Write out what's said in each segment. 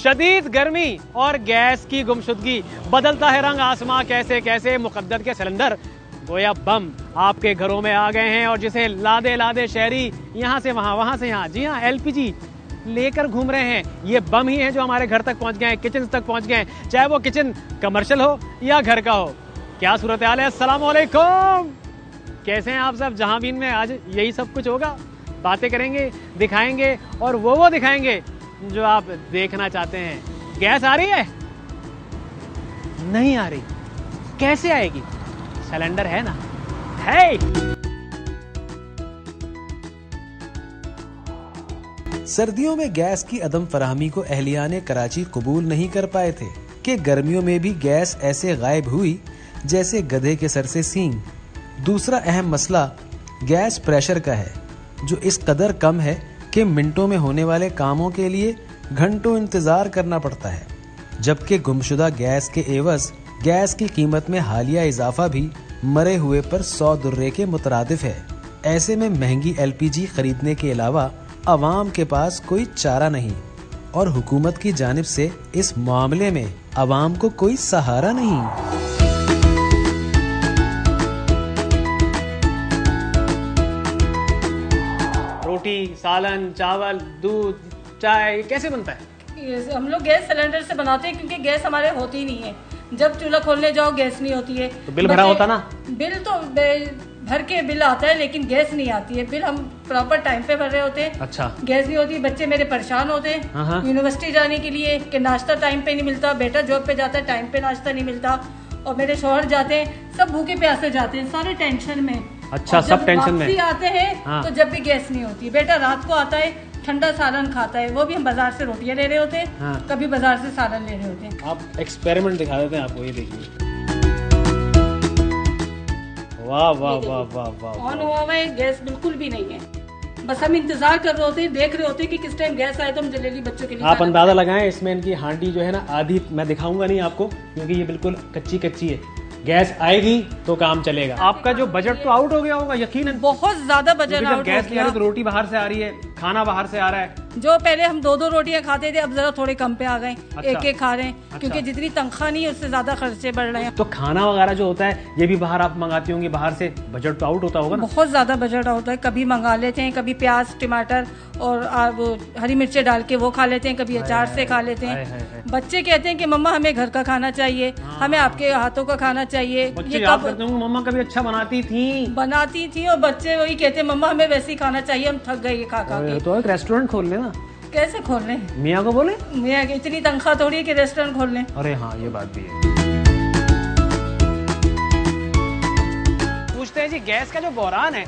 शदीद गर्मी और गैस की गुमशुदगी, बदलता है रंग आसमां कैसे कैसे। मुकद्दर के सिलेंडर गोया बम आपके घरों में आ गए हैं और जिसे लादे लादे शहरी यहाँ से वहाँ से यहाँ, जी हाँ, एलपीजी लेकर घूम रहे हैं। ये बम ही हैं जो हमारे घर तक पहुँच गए हैं, किचन तक पहुँच गए हैं, चाहे वो किचन कमर्शियल हो या घर का हो। क्या सूरत हाल है? अस्सलाम वालेकुम, कैसे हैं आप सब? जहांबीन में आज यही सब कुछ होगा, बातें करेंगे, दिखाएंगे और वो दिखाएंगे जो आप देखना चाहते हैं। गैस आ रही है? नहीं आ रही, कैसे आएगी? सिलेंडर है ना, है। सर्दियों में गैस की अदम फराहमी को अहलियाने कराची कबूल नहीं कर पाए थे कि गर्मियों में भी गैस ऐसे गायब हुई जैसे गधे के सर से सींग। दूसरा अहम मसला गैस प्रेशर का है, जो इस कदर कम है कि मिनटों में होने वाले कामों के लिए घंटों इंतजार करना पड़ता है, जबकि गुमशुदा गैस के एवज गैस की कीमत में हालिया इजाफा भी मरे हुए पर 100 दुर्रे के मुतरादिफ है। ऐसे में महंगी एलपीजी खरीदने के अलावा अवाम के पास कोई चारा नहीं और हुकूमत की जानिब से इस मामले में अवाम को कोई सहारा नहीं। रोटी, सालन, चावल, दूध, चाय कैसे बनता है? हम लोग गैस सिलेंडर से बनाते हैं क्योंकि गैस हमारे होती ही नहीं है। जब चूल्हा खोलने जाओ गैस नहीं होती है। तो बिल भरा होता ना? बिल तो भर के बिल आता है लेकिन गैस नहीं आती है। बिल हम प्रॉपर टाइम पे भर रहे होते हैं। अच्छा। गैस नहीं होती। बच्चे मेरे परेशान होते हैं यूनिवर्सिटी जाने के लिए कि नाश्ता टाइम पे नहीं मिलता। बेटा जॉब पे जाता है, टाइम पे नाश्ता नहीं मिलता। और मेरे शौहर जाते हैं, सब भूखे प्यासे जाते हैं, सारे टेंशन में। अच्छा, सब टेंशन में आते हैं तो जब भी गैस नहीं होती। बेटा रात को आता है, ठंडा सालन खाता है, वो भी हम बाजार से रोटियां ले रहे होते हैं, कभी बाजार से सालन ले रहे होते हैं। आप एक्सपेरिमेंट दिखा देते हैं आपको, ये देखिए। वाह वाह वाह वाह वाह। ऑन हुआ हुआ है, गैस बिल्कुल भी नहीं है। बस हम इंतजार कर रहे होते हैं, देख रहे होते हैं कि किस टाइम गैस आए तो हम जल्दी बच्चों के लिए। आप अंदाजा लगाएं, इसमें इनकी हांडी जो है ना, आधी मैं दिखाऊंगा नहीं आपको क्योंकि ये बिल्कुल कच्ची है। गैस आएगी तो काम चलेगा। आपका जो बजट तो आउट हो गया होगा यकीनन। बहुत ज्यादा बजट आउट हो गया। गैस नहीं आ रही तो रोटी बाहर से आ रही है, खाना बाहर से आ रहा है। जो पहले हम 2-2 रोटियां खाते थे, अब जरा थोड़े कम पे आ गए। अच्छा। एक खा रहे हैं क्योंकि जितनी तनख्वाह नहीं है उससे ज्यादा खर्चे बढ़ रहे हैं। तो खाना वगैरह जो होता है ये भी बाहर आप मंगाती होंगी, बाहर से बजट तो आउट होता होगा ना? बहुत ज्यादा बजट आउट होता है। कभी मंगा लेते हैं, कभी प्याज टमाटर और वो हरी मिर्चें डाल के वो खा लेते हैं, कभी अचार से खा लेते हैं। बच्चे कहते हैं कि मम्मा हमें घर का खाना चाहिए, हमें आपके हाथों का खाना चाहिए। ये कब करते होंगे, मम्मा कभी अच्छा बनाती थी और बच्चे वही कहते हैं मम्मा हमें वैसे ही खाना चाहिए, हम थक गए खा के। तो एक रेस्टोरेंट खोल लेना। कैसे खोल लें? मियाँ को बोले, मियाँ की इतनी तनख्वाह थोड़ी है कि रेस्टोरेंट खोल लें। अरे हाँ, ये बात भी है। पूछते हैं जी, गैस का जो बहरान है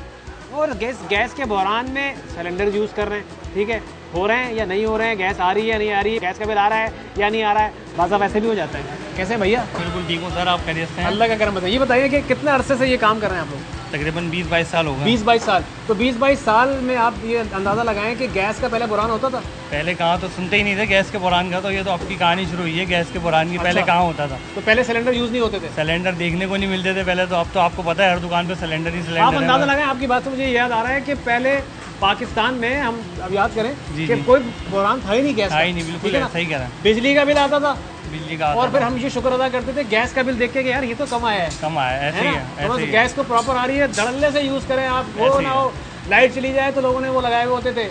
और गैस के बहरान में सिलेंडर यूज कर रहे हैं, ठीक है, हो रहे हैं या नहीं हो रहे हैं, गैस आ रही है या नहीं आ रही है, गैस का बिल आ रहा है या नहीं आ रहा है, बाज़ा वैसे भी हो जाता है। कैसे भैया? बिल्कुल ठीक हूँ सर, आप खैरियत से हैं? अल्लाह का करम। बताइए, ये बताइए कि कितने अरसे से ये काम कर रहे हैं आप लोग? तकरीबन 20-22 साल हो गए। 20-22 साल। तो 20-22 साल में आप ये अंदाज़ा लगाएं कि गैस का पहले बुरान होता था? पहले कहाँ, तो सुनते ही नहीं थे गैस के बुरान का। तो ये तो आपकी कहानी शुरू हुई है गैस के बुरान की। पहले कहाँ होता था? तो पहले सिलेंडर यूज़ नहीं होते थे? सिलेंडर देखने को नहीं मिलते थे पहले। तो अब तो आपको पता है हर दुकान पे सिलेंडर ही सिलेंडर। आप अंदाज़ा लगाएं, आपकी बात से मुझे याद आ रहा है कि पहले पाकिस्तान में, हम अब याद करें कि कोई बुरान था ही नहीं गैस का। नहीं, बिल्कुल सही कह रहा है। बिजली का बिल आता था, बिजली का, और फिर हम ये शुक्र अदा करते थे गैस का बिल देख के कि यार ये तो कम आया है, कम आया है, ऐसे ही है। तो गैस को प्रॉपर आ रही है, धड़ल्ले से यूज करें आप। वो ना हो लाइट चली जाए तो लोगों ने वो लगाए हुए होते थे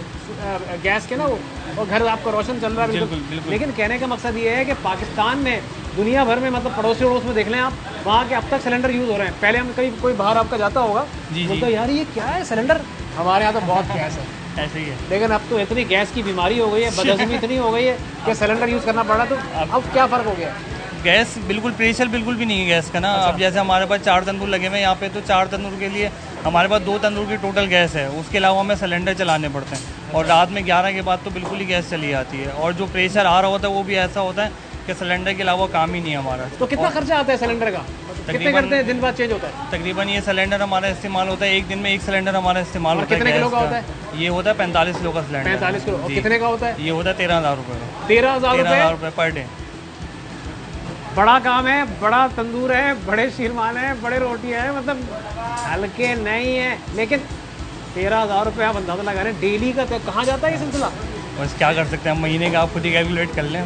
गैस के ना, वो और घर आपका रोशन चल रहा है बिल्कुल। लेकिन कहने का मकसद ये है कि पाकिस्तान में, दुनिया भर में, मतलब पड़ोसी अड़ोस में देख लें आप, वहाँ के अब तक सिलेंडर यूज हो रहे हैं। पहले हम कहीं कोई बाहर आपका जाता होगा, बोलता यार ये क्या है सिलेंडर, हमारे यहाँ तो बहुत गैस है, ऐसे ही है। लेकिन अब तो इतनी गैस की बीमारी हो गई है, बदहज़मी इतनी हो गई है कि सिलेंडर यूज करना पड़ रहा। तो अब क्या फ़र्क हो गया? गैस बिल्कुल प्रेशर बिल्कुल भी नहीं है गैस का ना। अब जैसे हमारे पास 4 तंदूर लगे हुए हैं यहाँ पे, तो 4 तंदूर के लिए हमारे पास 2 तंदूर की टोटल गैस है। उसके अलावा हमें सिलेंडर चलाने पड़ते हैं। और रात में 11 के बाद तो बिल्कुल ही गैस चली जाती है। और जो प्रेशर आ रहा होता है वो भी ऐसा होता है कि सिलेंडर के अलावा काम ही नहीं है हमारा। तो कितना खर्चा आता है सिलेंडर का? कितने करते हैं, दिन बाद चेंज होता है? तकरीबन ये सिलेंडर हमारा इस्तेमाल होता है, एक दिन में 1 सिलेंडर हमारा इस्तेमाल होता है। कितने किलो का होता है? ये होता है 45 किलो का सिलेंडर। 45 किलो। और कितने का होता है? ये होता है 13,000 रुपये का। 13,000 रुपये पर डे। बड़ा काम है, बड़ा तंदूर है, बड़े शीरमान है, बड़े रोटी है, मतलब हल्के नहीं है। लेकिन 13,000 रुपये आप अंदाजा लगा रहे हैं डेली का। तो कहाँ जाता है ये सिलसिला? बस क्या कर सकते हैं, महीने का आप खुद ही कैलकुलेट कर लें।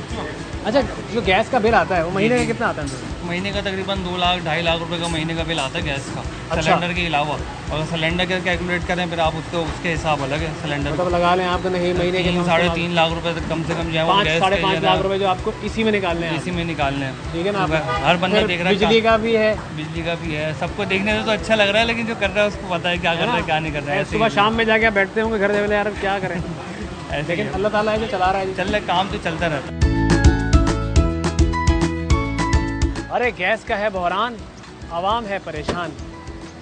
अच्छा, जो गैस का बिल आता है वो महीने का कितना आता है? महीने का तकरीबन 2 लाख 2.5 लाख रुपए का महीने का बिल आता है गैस का। अच्छा। सिलेंडर के अलावा अगर सिलेंडर का कैलकुलेट करें फिर आप उसके हिसाब अलग है। सिलेंडर मतलब लगा लें आपको नहीं महीने के 3-3.5 लाख रुपए तक कम से कम जो है वो 5-5.5 लाख रुपए जो आपको इसी में निकालने हैं। इसी में निकालने हैं, ठीक है ना। हर बंदा देख रहा है। बिजली का भी है, बिजली का भी है, सबको देखने से तो अच्छा लग रहा है, लेकिन जो कर रहा है उसको पता है क्या कर रहा है क्या नहीं कर रहा है। सुबह शाम में जाके बैठते होंगे घर वाले, यार क्या करें। लेकिन अल्लाह ताला है जो चला रहा है, चल रहा काम तो चलता रहता है। अरे गैस का है बहरान, आवाम है परेशान,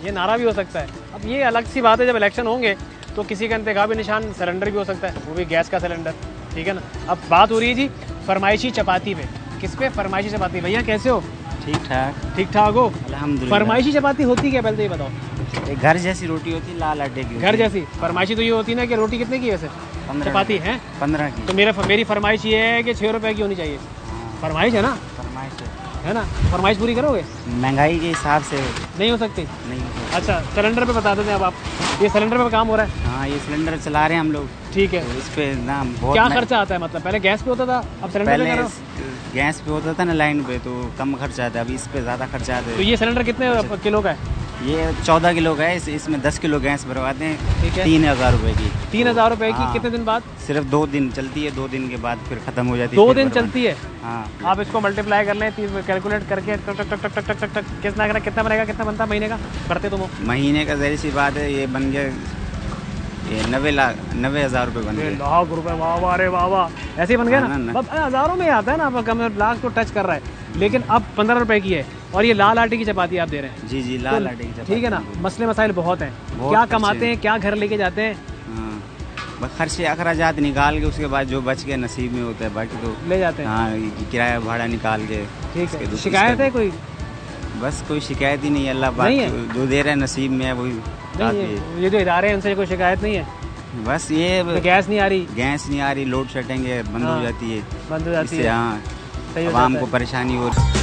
ये नारा भी हो सकता है। अब ये अलग सी बात है, जब इलेक्शन होंगे तो किसी का इंतखाबी निशान सिलेंडर भी हो सकता है, वो भी गैस का सिलेंडर, ठीक है ना। अब बात हो रही है जी फरमाइशी चपाती पे। किस पे? फरमाइशी चपाती। भैया कैसे हो? ठीक ठाक ठीक ठाक हो? अल्हम्दुलिल्लाह। फरमाइशी चपाती होती क्या, पहले तो ये बताओ। एक घर जैसी रोटी होती है, लाल आटे की। घर जैसी फरमाइशी तो ये होती है ना कि रोटी कितने की है वैसे? 15 चपाती है 15 की। तो मेरी फरमाइश ये है कि 6 रुपए की होनी चाहिए। फरमाइश है ना, फरमाइश है ना। फरमाइश पूरी करोगे? महंगाई के हिसाब से नहीं हो सकती। नहीं हो। अच्छा, सिलेंडर पे बता देते हैं अब आप। ये सिलेंडर पे काम हो रहा है, हाँ ये सिलेंडर चला रहे हैं हम लोग, ठीक है। तो इस पे ना बहुत क्या खर्चा आता है? मतलब पहले गैस पे होता था, अब सिलेंडर पे पहले कर रहे हो? गैस पे होता था ना लाइन पे, तो कम खर्चा आता है, अभी इस पे ज़्यादा खर्चा आता तो है। ये सिलेंडर कितने किलो का है? ये 14 किलो का है, इसमें 10 किलो गैस भरवाते हैं। ठीक है। 3000 रुपए की। 3000 रुपए की। हाँ। कितने दिन बाद? सिर्फ 2 दिन चलती है, 2 दिन के बाद फिर खत्म हो जाती है। 2 फिर दिन भरवाना। चलती है। हाँ आप इसको मल्टीप्लाई कर लें, कैलकुलेट करके टक टक टक टक टक टक कितना बनेगा, कितना बनता है महीने का? करते तुम हो? महीने का ज़ाहिर सी बात है, ये बन गया ये 90,000 रुपये बन गए। लाख रुपए, वाह वाह, अरे वाह वाह, ऐसे ही बन गया हाँ, ना। ना। अब हज़ारों में आता है ना, अब कम लाख तो टच कर रहा है। लेकिन अब 15 रुपए की है और ये लाल आटे की चपाती आप दे रहे हैं। जी जी, लाल आटे की चपाती। ठीक है ना। मसले मसाइल बहुत हैं, बहुत क्या खर्चे कमाते हैं, हैं। क्या घर लेके जाते हैं, हाँ, बस खर्चे अखराजात निकाल के उसके बाद जो बच के नसीब में होता है, बाकी तो ले जाते हैं। हाँ ये किराया भाड़ा निकाल के। ठीक उसके है। दो- शिकायत है कोई? बस कोई शिकायत ही नहीं है, अल्लाह नहीं पाक है? जो दे रहा है नसीब में है वही काफी नहीं, है। ये जो इदारे हैं उनसे कोई शिकायत नहीं है? बस ये तो गैस नहीं आ रही, गैस नहीं आ रही, लोड शेडिंग है, बंद हाँ, हो जाती है, बंद हो जाती इससे है, हाँ सही हो आवाम जाता को है। परेशानी हो रही।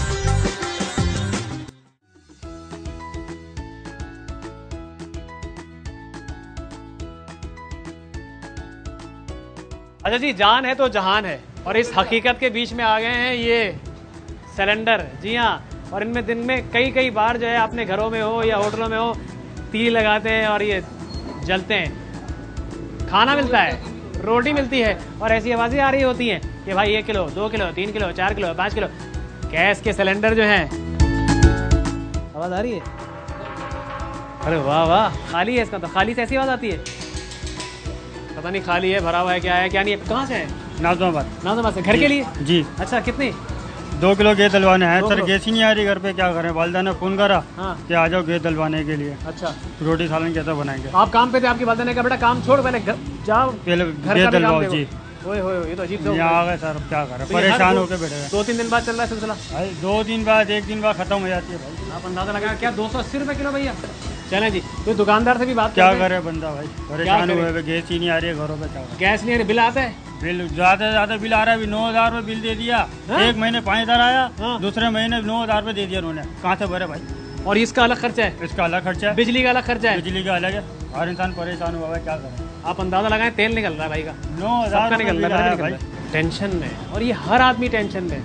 अच्छा जी, जान है तो जहान है, और इस हकीकत के बीच में आ गए हैं ये सिलेंडर। जी हाँ, और इनमें दिन में कई बार जो है अपने घरों में हो या होटलों में हो, तील लगाते हैं और ये जलते हैं। खाना मिलता है, रोटी मिलती है, और ऐसी आवाज़ें आ रही होती हैं कि भाई 1 kilo 2 kilo 3 kilo 4 kilo 5 kilo. Gas के सिलेंडर जो हैं, आवाज़ आ रही है? अरे वाह वाह, खाली है इसका तो। खाली से ऐसी आवाज़ आती है? पता नहीं खाली है, भरा हुआ है, क्या है क्या नहीं है। कहाँ से है? नाज़िमाबाद से। घर के लिए? जी, अच्छा, कितनी? 2 किलो गेहूं डलवाने हैं 2 सर। किलो। गैस ही नहीं आ रही घर पे, क्या करें। वालदा ने फ़ोन करा हाँ। कि आ जाओ गेहूं डलवाने के लिए, अच्छा, रोटी सालन कैसे बनाएंगे। आप काम पे थे, आपकी वालदा ने कहा बेटा काम छोड़, पहले जाओ पहले घर का गेहूं भी काम डलवाओ देखो। जी। ओए होए, ये तो अजीब सा हो यहाँ गया। आ गए सर, अब क्या करें, तो ये हर परेशान दो- होके बैठे हैं। 2-3 दिन बाद चल रहा है सिलसिला। भाई 2 दिन बाद 1 दिन बाद खत्म हो जाती है भाई। आप अंदाजा लगा क्या 280 रुपए किलो भैया? चले जी, तो दुकानदार से भी बात क्या करते हैं। करे बंदा भाई, परेशान करे? हुए हुए, गैस ही नहीं आ रही है घरों पे, क्या करें। गैस नहीं आ रही, बिल आता है? बिल ज़्यादा से ज़्यादा बिल आ रहा है, अभी 9,000 रुपये बिल दे दिया। हाँ? 1 महीने 5,000 आया, हाँ। दूसरे महीने 9,000 रुपये दे दिया उन्होंने। कहाँ से भरे भाई, और इसका अलग खर्चा है, इसका अलग खर्चा है, बिजली का अलग खर्चा है। बिजली का अलग है। हर इंसान परेशान हुआ है, क्या करें। आप अंदाजा लगाएं, तेल निकल रहा है भाई का, 9,000 सबका निकल रुपये रहा है, बिल निकल आया रहा है। टेंशन में, और ये हर आदमी टेंशन में।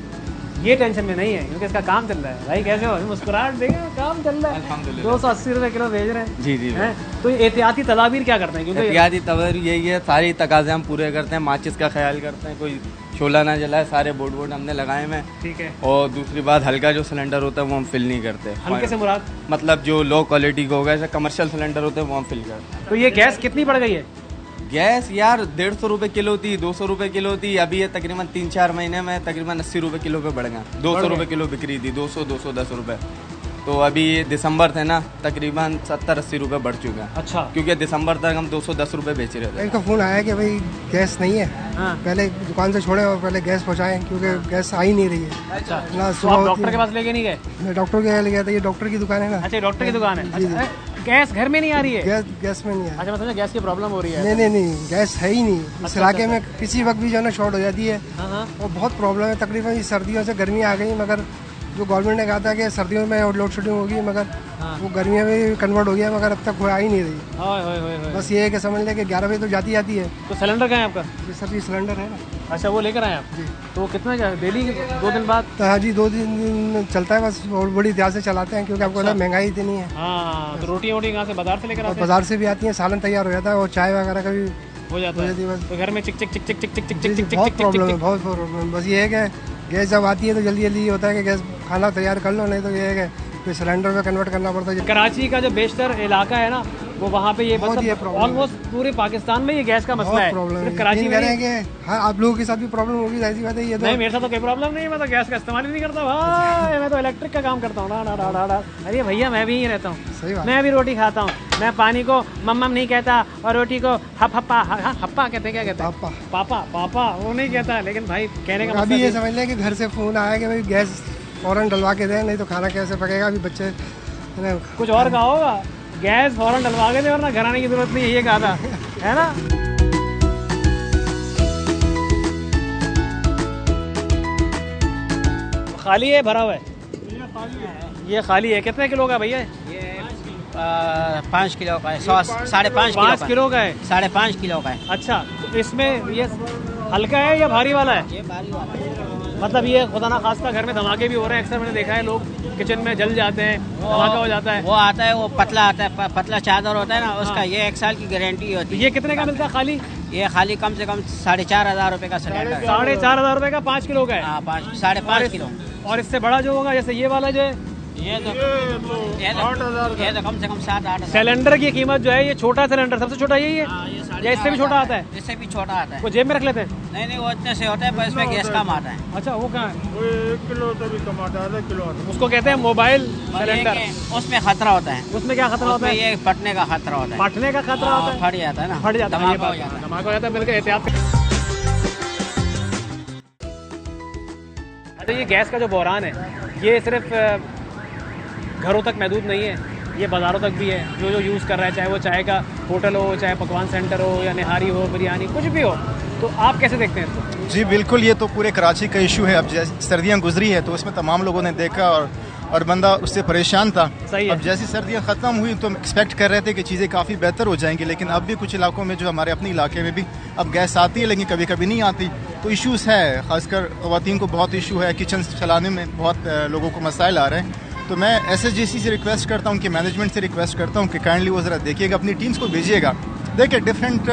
ये टेंशन में नहीं है क्योंकि इसका काम चल रहा है। भाई कैसे हो? मुस्कुराहट देंगे, काम चल रहा है। 280 रुपए किलो भेज रहे हैं। जी जी हैं? तो ये एहतियाती तदाबीर क्या करते हैं? क्योंकि एहतियाती तदबीर यही है, सारी तकाजे हम पूरे करते हैं, माचिस का ख्याल करते हैं, कोई शोला ना जलाए, सारे बोर्ड हमने लगाए हुए हैं। ठीक है। और दूसरी बात, हल्का जो सिलेंडर होता है वो हम फिल नहीं करते। हल्के से मुराद? मतलब जो लो क्वालिटी का होगा, जैसे कमर्शियल सिलेंडर होते हैं वो हम फिल करते हैं। तो ये गैस कितनी बढ़ गई है? गैस यार 150 रुपये किलो थी, 200 रुपये किलो थी, अभी ये तकरीबन 3-4 महीने में तकरीबन 80 रुपये किलो पे बढ़ गया। 200 रुपये किलो बिक्री थी, 200-210 रुपये। तो अभी दिसंबर थे ना, तकरीबन 70-80 रुपये बढ़ चुके हैं, अच्छा, क्योंकि दिसंबर तक हम 210 रुपये बेच रहे थे। इनका फ़ोन आया कि भाई गैस नहीं है, हाँ, पहले दुकान से छोड़े और पहले गैस पहुंचाएं क्योंकि गैस आ ही नहीं रही है अच्छा। ना। तो आप डॉक्टर के पास लेके नहीं गए? मैं डॉक्टर के यहाँ ले गया था, ये डॉक्टर की दुकान है ना। अच्छा, डॉक्टर की दुकान है। जी, जी। अच्छा, गैस घर में नहीं आ रही है? गैस में नहीं है। अच्छा, मैं समझा गैस की प्रॉब्लम हो रही है। नहीं, गैस है ही नहीं इस अच्छा, इलाके अच्छा। में। किसी वक्त भी जो है ना शॉर्ट हो जाती है हाँ हाँ। और बहुत प्रॉब्लम है। तकरीबन ये सर्दियों से गर्मी आ गई, मगर जो गवर्नमेंट ने कहा था कि सर्दियों में लोड शेडिंग होगी, मगर वो गर्मियों में भी कन्वर्ट हो गया, मगर अब तक आ ही नहीं रही। बस ये है कि समझ लें कि 11 बजे तो जाती है। तो सिलेंडर कहाँ है आपका? जी सर, जी सिलेंडर है ना। अच्छा, वो लेकर आए आप? जी। तो कितना डेली 2 दिन बाद? तो हाँ जी, 2 दिन चलता है बस, और बड़ी ध्यान से चलाते हैं क्योंकि आपको पता है महंगाई इतनी है। हाँ, तो रोटी वोटी कहाँ से? बाजार से लेकर आते हैं? बाजार से भी आती है, सालन तैयार हो जाता है और चाय वगैरह का भी हो जाता है। बस तो घर में चिक चिक चिक चिक चिक चिक चिक चिक चिक बहुत प्रॉब्लम है, बहुत प्रॉब्लम। बस ये है कि गैस जब आती है तो जल्दी जल्दी होता है कि गैस खाना तैयार कर लो, नहीं तो ये है कि फिर सिलेंडर में कन्वर्ट करना पड़ता है। कराची का जो बेशतर इलाका है ना, वो वहाँ पे ये ऑलमोस्ट पूरे पाकिस्तान में ये गैस का मसला है। सिर्फ कराची में नहीं है। हाँ, आप लोगों के साथ भी प्रॉब्लम होगी, ऐसी बात है। ये तो नहीं, मेरे साथ तो कोई प्रॉब्लम नहीं है, मैं तो गैस का इस्तेमाल ही नहीं करता भाई, मैं तो इलेक्ट्रिक का काम करता हूँ। अरे भैया, मैं भी ही रहता हूँ, सही बात। मैं भी रोटी खाता हूँ। मैं पानी को मम्मम नहीं कहता और रोटी को हप्पा कहते, क्या कहते हैं? पापा वो नहीं कहता, लेकिन भाई कहने का अभी ये समझ लें कि घर से फोन आया कि भाई गैस फौरन डलवा के दें, नहीं तो खाना कैसे पकेगा। अभी बच्चे कुछ और कहा होगा, गैस फौरन डलवा के दे वरना घर आने की जरूरत नहीं है, ये कहा था, है ना? खाली है, भरा हुआ है? ये खाली है। कितने किलो का भैया? ये 5 किलो का है, 5.5 किलो का है। 5.5 किलो का है। अच्छा, तो इसमें ये हल्का है या भारी वाला है? ये भारी वाला है। मतलब ये खुदा ना खास्ता घर में धमाके भी हो रहे हैं, अक्सर मैंने देखा है लोग किचन में जल जाते हैं, धमाका हो जाता है। वो आता है, वो पतला आता है, पतला चादर होता है ना उसका। ये 1 साल की गारंटी होती है। ये कितने का मिलता है खाली? ये खाली कम से कम 4,500 रुपए का सिलेंडर है। 4,500 रुपए का 5 किलो का है? हाँ, 5.5 किलो। और इससे बड़ा जो होगा, जैसे ये वाला जो है, ये तो कम से कम 7-8 सिलेंडर की कीमत जो है, ये छोटा सिलेंडर सबसे छोटा यही है या इससे भी छोटा आता है? इससे भी छोटा आता है। वो जेब में रख लेते हैं? नहीं, वो इतने से होता है, पर इसमें गैस कम आता है। अच्छा, वो कहाँ है? 1 किलो से भी कम आता है, आधा किलो आता है। उसको कहते हैं मोबाइल सिलेंडर। उसमें खतरा होता है। उसमें क्या खतरा होता है? ये फटने का खतरा होता है। फटने का खतरा होता है? फट जाता है ना, फट जाता है, धमाका हो जाता है। धमाका हो जाता है, बिल्कुल एहतियात। अच्छा, ये गैस का जो बहरान है, ये सिर्फ घरों तक महदूद नहीं है, ये बाज़ारों तक भी है। जो यूज़ कर रहा है, चाहे वो चाय का होटल हो, चाहे पकवान सेंटर हो, या निहारी हो, बिरयानी, कुछ भी हो। तो आप कैसे देखते हैं इसको? जी बिल्कुल, ये तो पूरे कराची का इशू है। अब जैसे सर्दियाँ गुजरी है तो उसमें तमाम लोगों ने देखा और बंदा उससे परेशान था। सही है। अब जैसी सर्दियाँ ख़त्म हुई तो हम एक्सपेक्ट कर रहे थे कि चीज़ें काफ़ी बेहतर हो जाएंगी, लेकिन अब भी कुछ इलाकों में, जो हमारे अपने इलाके में भी अब गैस आती है, लेकिन कभी कभी नहीं आती। तो इशूज़ है, ख़ासकर ख़वातीन को बहुत इशू है, किचन चलाने में बहुत लोगों को मसाइल आ रहे हैं। तो मैं SSGC से रिक्वेस्ट करता हूँ कि मैनेजमेंट से रिक्वेस्ट करता हूँ कि काइंडली वो ज़रा देखिएगा, अपनी टीम्स को भेजिएगा। देखिए, डिफरेंट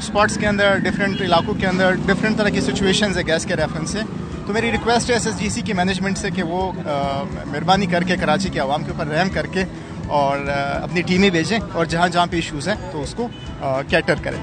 स्पॉट्स के अंदर, डिफरेंट इलाकों के अंदर डिफरेंट तरह की सिचुएशंस है गैस के रेफरेंस से। तो मेरी रिक्वेस्ट है SSGC की मैनेजमेंट से कि वो मेहरबानी करके कराची के आवाम के ऊपर रहम करके और अपनी टीमें भेजें और जहाँ जहाँ पे इशूज़ हैं तो उसको कैटर करें।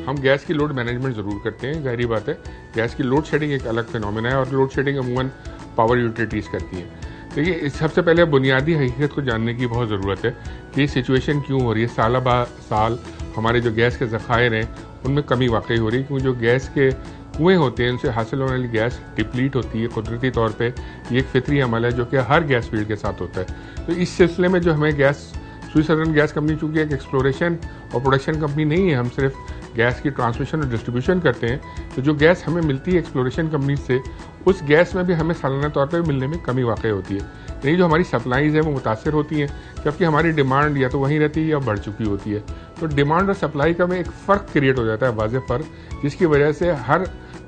हम गैस की लोड मैनेजमेंट ज़रूर करते हैं, जाहिर बात है। गैस की लोड शेडिंग एक अलग फिनोमेना है और लोड शेडिंग अमूमन पावर यूटिलिटीज़ करती है। देखिए, सबसे पहले बुनियादी हकीकत को जानने की बहुत ज़रूरत है कि सिचुएशन क्यों हो रही है। साल बा साल हमारे जो गैस के ज़खायर हैं उनमें कमी वाकई हो रही है, क्योंकि जो गैस के कुएँ होते हैं उनसे हासिल होने वाली गैस डिप्लीट होती है कुदरती तौर पे। ये एक फितरी अमल है जो कि हर गैस फील्ड के साथ होता है। तो इस सिलसिले में जो हमें gas, Swiss southern gas company चूँकि एक एक्सप्लोरेशन और प्रोडक्शन कंपनी नहीं है, हम सिर्फ गैस की ट्रांसमिशन और डिस्ट्रीब्यूशन करते हैं। तो जो गैस हमें मिलती है एक्सप्लोरेशन कंपनी से, उस गैस में भी हमें सालाना तौर पर मिलने में कमी वाकई होती है। यानी जो हमारी सप्लाईज़ हैं वो मुतासर होती हैं, जबकि हमारी डिमांड या तो वहीं रहती है या बढ़ चुकी होती है। तो डिमांड और सप्लाई का में एक फ़र्क क्रिएट हो जाता है, वाज़ेह फ़र्क, जिसकी वजह से हर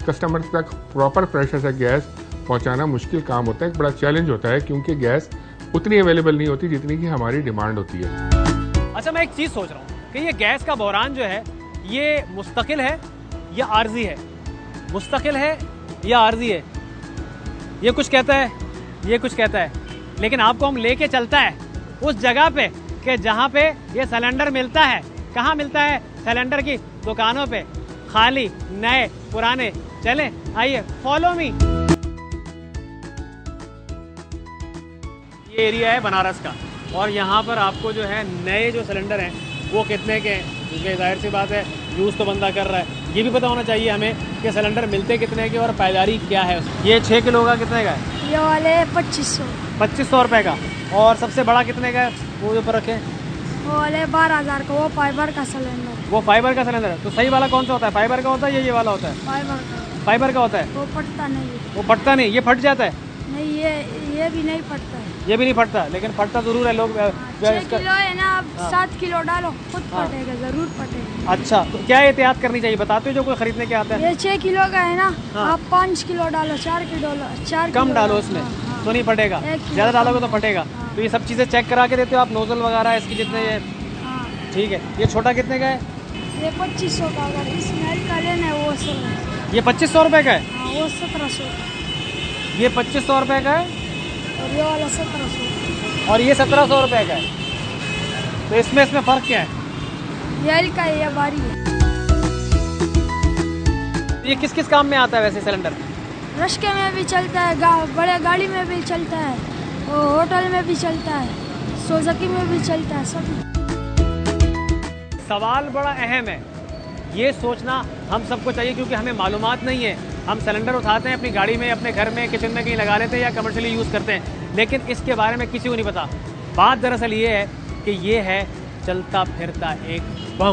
कस्टमर तक प्रॉपर प्रेशर से गैस पहुँचाना मुश्किल काम होता है, एक बड़ा चैलेंज होता है, क्योंकि गैस उतनी अवेलेबल नहीं होती जितनी कि हमारी डिमांड होती है। अच्छा, मैं एक चीज़ सोच रहा हूँ कि ये गैस का बहरान जो है, ये मुस्तकिल है या आर्जी है? मुस्तकिल है या आर्जी है? ये कुछ कहता है, ये कुछ कहता है, लेकिन आपको हम लेके चलता है उस जगह पे कि जहाँ पे ये सिलेंडर मिलता है। कहाँ मिलता है? सिलेंडर की दुकानों पे, खाली, नए, पुराने। चलें, आइए, फॉलो मी। ये एरिया है बनारस का, और यहाँ पर आपको जो है नए जो सिलेंडर हैं वो कितने के हैं, क्योंकि जाहिर सी बात है यूज़ तो बंदा कर रहा है। ये भी पता होना चाहिए हमें कि सिलेंडर मिलते कितने के और पायदारी क्या है। ये 6 किलो का कितने का है? ये वाले 2500। 2500 रुपये का। और सबसे बड़ा कितने का है वो ऊपर रखें? वो वाले 12,000 का, वो फाइबर का सिलेंडर। वो फाइबर का सिलेंडर है। तो सही वाला कौन सा होता है? फाइबर का होता है या ये वाला होता है? फाइबर का। फाइबर का होता है? वो फटता नहीं है। वो फटता नहीं, ये फट जाता है? नहीं, ये भी नहीं फटता है। ये भी नहीं फटता, लेकिन फटता जरूर है। लोग 6 किलो है ना, आप 7 किलो डालो, खुद फटेगा, जरूर फटेगा। अच्छा, तो क्या एहतियात करनी चाहिए बताते हो जो कोई खरीदने के आता है? ये 6 किलो का है ना, आप 5 किलो डालो, 4 किलो, 4 कम डालो उसमें तो नहीं फटेगा, ज्यादा डालोगे तो फटेगा। तो ये सब चीजें चेक करा के देते हो आप, नोजल वगैरह इसकी जितने ये? ठीक है। ये छोटा कितने का है? ये 2500 का, अगर स्मेल का लेना है वो 100। ये 2500 रुपए का है? वो 1700। ये 2500 रुपए का है और ये वाला 1700। और ये 1700 रुपए का है। तो इसमें फर्क क्या है? ये हल्का है, ये भारी है। ये किस किस काम में आता है वैसे सिलेंडर? रश्के में भी चलता है, बड़े गाड़ी में भी चलता है, और होटल में भी चलता है, सोजकी में भी चलता है, सब। सवाल बड़ा अहम है, ये सोचना हम सबको चाहिए, क्योंकि हमें मालूमात नहीं है। हम सिलेंडर उठाते हैं अपनी गाड़ी में, अपने घर में, किचन में कहीं लगा लेते हैं या कमर्शियली यूज़ करते हैं, लेकिन इसके बारे में किसी को नहीं पता। बात दरअसल ये है कि ये है चलता फिरता एक बम।